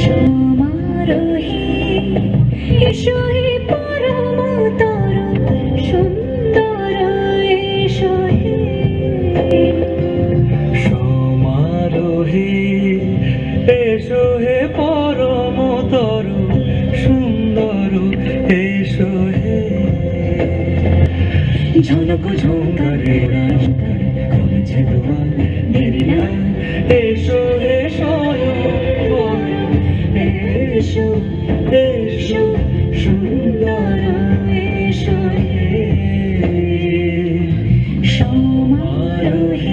সমারোহে এসো হে পরমতর সুন্দর এসো হে সমারোহে এসো হে পরমতর সুন্দর এসো হে ঝনক ঝঙ্কারে কমেছে তোমার দেরি নাই এসো হে স্বয়ং এসো এসো সুন্দর এসো হে সমারোহে